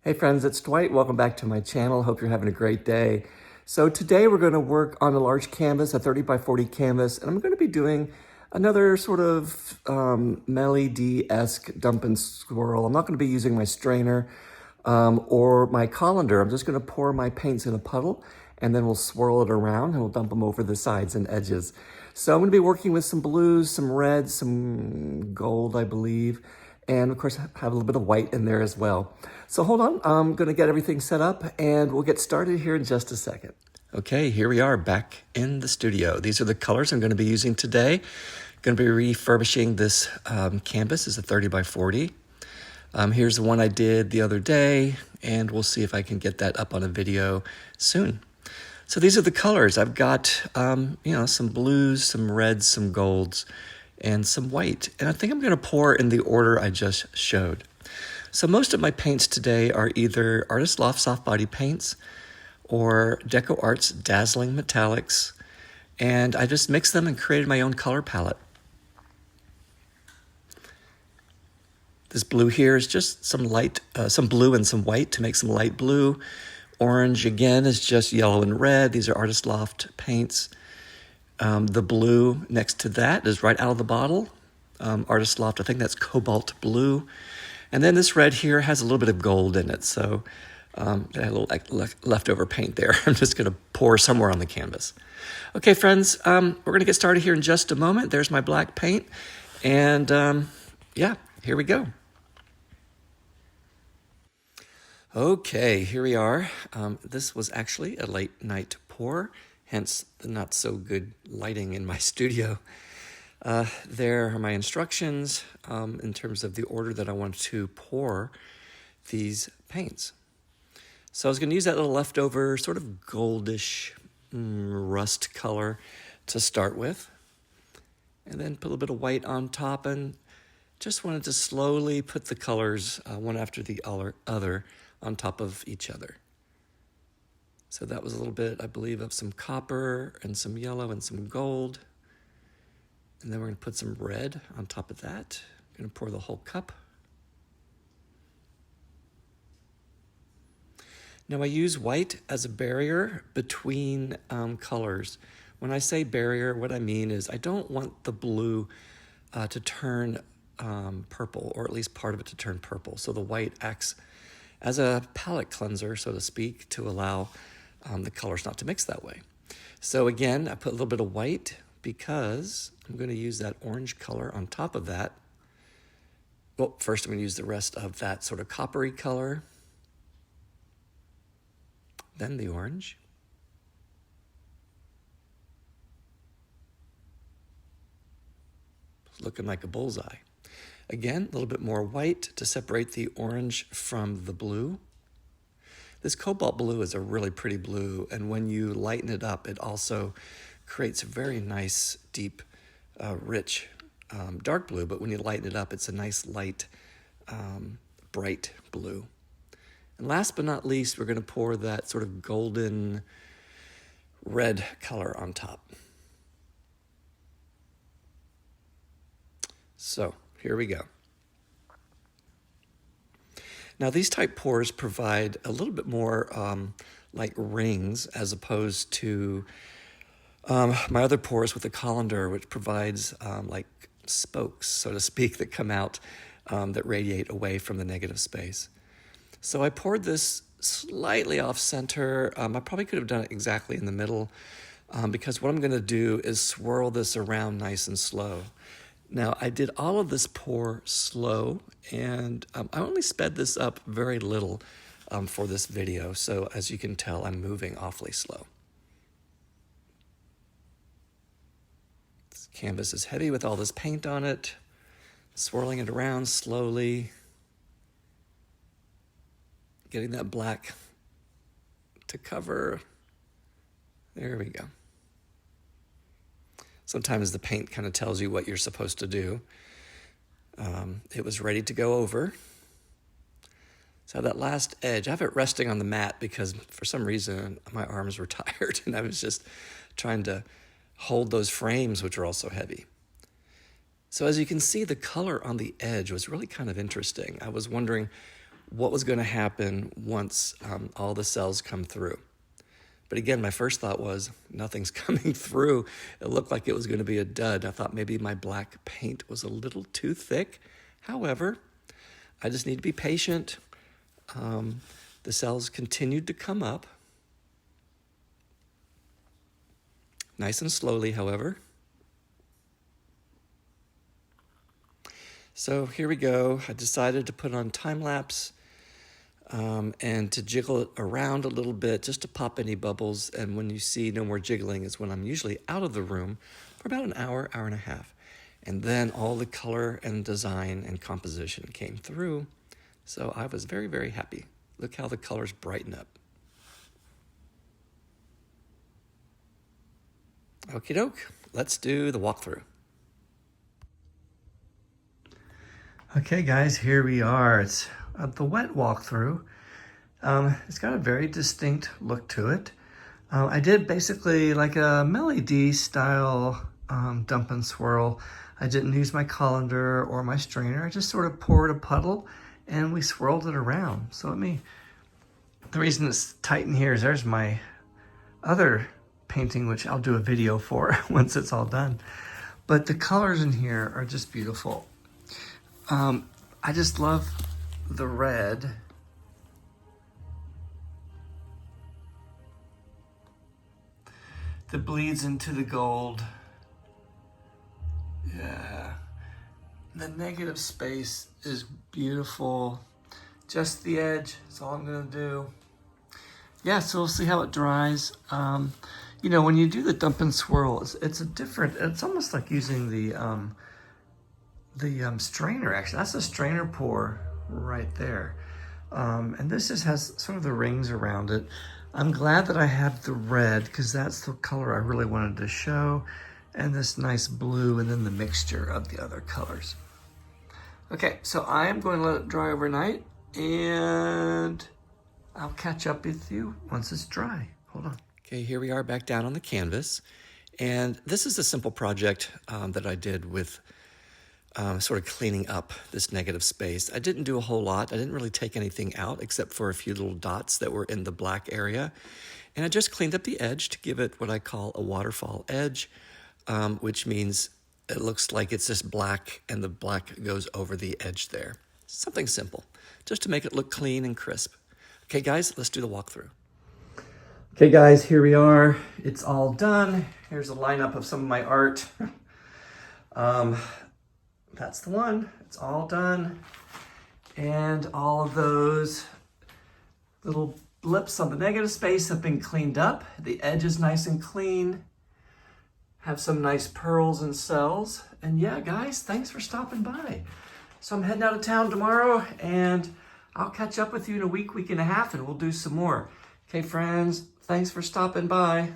Hey friends, it's Dwight. Welcome back to my channel. Hope you're having a great day. So today we're going to work on a large canvas, a 30 by 40 canvas, and I'm going to be doing another sort of Melly D-esque dump and swirl. I'm not going to be using my strainer or my colander. I'm just going to pour my paints in a puddle and then we'll swirl it around and we'll dump them over the sides and edges. So I'm going to be working with some blues, some reds, some gold, I believe, and of course have a little bit of white in there as well. So hold on, I'm going to get everything set up and we'll get started here in just a second. Okay, here we are back in the studio. These are the colors I'm going to be using today. Going to be refurbishing this canvas. It's a 30 by 40. Here's the one I did the other day, and we'll see if I can get that up on a video soon. So these are the colors. I've got, some blues, some reds, some golds, and some white. And I think I'm going to pour in the order I just showed. So most of my paints today are either Artist Loft soft body paints or Deco Arts Dazzling Metallics. And I just mixed them and created my own color palette. This blue here is just some light, some blue and some white to make some light blue. Orange, again, is just yellow and red. These are Artist Loft paints. The blue next to that is right out of the bottle. Artist Loft, I think that's cobalt blue. And then this red here has a little bit of gold in it. So I had a little leftover paint there. I'm just going to pour somewhere on the canvas. Okay, friends, we're going to get started here in just a moment. There's my black paint. And yeah, here we go. Okay, here we are. This was actually a late night pour, hence the not so good lighting in my studio. There are my instructions in terms of the order that I want to pour these paints. So I was going to use that little leftover sort of goldish rust color to start with, and then put a little bit of white on top, and just wanted to slowly put the colors one after the other on top of each other. So that was a little bit, I believe, of some copper and some yellow and some gold. And then we're going to put some red on top of that. I'm going to pour the whole cup. Now I use white as a barrier between colors. When I say barrier, what I mean is I don't want the blue to turn purple, or at least part of it to turn purple. So the white acts as a palette cleanser, so to speak, to allow the colors not to mix that way. So again, I put a little bit of white because I'm going to use that orange color on top of that. Well, first I'm going to use the rest of that sort of coppery color, then the orange. It's looking like a bullseye. Again, a little bit more white to separate the orange from the blue. This cobalt blue is a really pretty blue, and when you lighten it up, it also creates a very nice, deep, rich, dark blue, but when you lighten it up, it's a nice, light, bright blue. And last but not least, we're going to pour that sort of golden red color on top. So here we go. Now these type pours provide a little bit more like rings as opposed to my other pours with the colander, which provides like spokes, so to speak, that come out that radiate away from the negative space. So I poured this slightly off center. I probably could have done it exactly in the middle because what I'm going to do is swirl this around nice and slow. Now, I did all of this pour slow, and I only sped this up very little for this video. So as you can tell, I'm moving awfully slow. This canvas is heavy with all this paint on it. Swirling it around slowly. Getting that black to cover. There we go. Sometimes the paint kind of tells you what you're supposed to do. It was ready to go over. So that last edge, I have it resting on the mat because for some reason my arms were tired and I was just trying to hold those frames, which are also heavy. So as you can see, the color on the edge was really kind of interesting. I was wondering, what was going to happen once all the cells come through. But again, my first thought was nothing's coming through. It looked like it was going to be a dud. I thought maybe my black paint was a little too thick. However, I just need to be patient. The cells continued to come up. Nice and slowly, however. So here we go. I decided to put on time lapse and to jiggle it around a little bit just to pop any bubbles. And when you see no more jiggling is when I'm usually out of the room for about an hour, hour and a half. And then all the color and design and composition came through. So I was very, very happy. Look how the colors brighten up. Okie doke, let's do the walkthrough. Okay guys, here we are. It's the wet walkthrough. It's got a very distinct look to it. I did basically like a Melody style dump and swirl. I didn't use my colander or my strainer. I just sort of poured a puddle and we swirled it around. So the reason it's tight in here is there's my other painting, which I'll do a video for once it's all done. But the colors in here are just beautiful. I just love the red. That bleeds into the gold. Yeah. The negative space is beautiful. Just the edge, that's all I'm gonna do. Yeah, so we'll see how it dries. You know, when you do the dump and swirl, it's almost like using the strainer, actually. That's a strainer pour right there. And this just has sort of the rings around it. I'm glad that I have the red because that's the color I really wanted to show. And this nice blue and then the mixture of the other colors. Okay, so I am going to let it dry overnight and I'll catch up with you once it's dry. Hold on. Okay, here we are back down on the canvas. And this is a simple project that I did with sort of cleaning up this negative space. I didn't do a whole lot. I didn't really take anything out except for a few little dots that were in the black area. And I just cleaned up the edge to give it what I call a waterfall edge, which means it looks like it's just black and the black goes over the edge there. Something simple, just to make it look clean and crisp. Okay, guys, let's do the walkthrough. Okay, guys, here we are. It's all done. Here's a lineup of some of my art. That's the one. It's all done. And all of those little blips on the negative space have been cleaned up. The edge is nice and clean. Have some nice pearls and cells. And yeah, guys, thanks for stopping by. So I'm heading out of town tomorrow and I'll catch up with you in a week and a half and we'll do some more. Okay, friends, thanks for stopping by.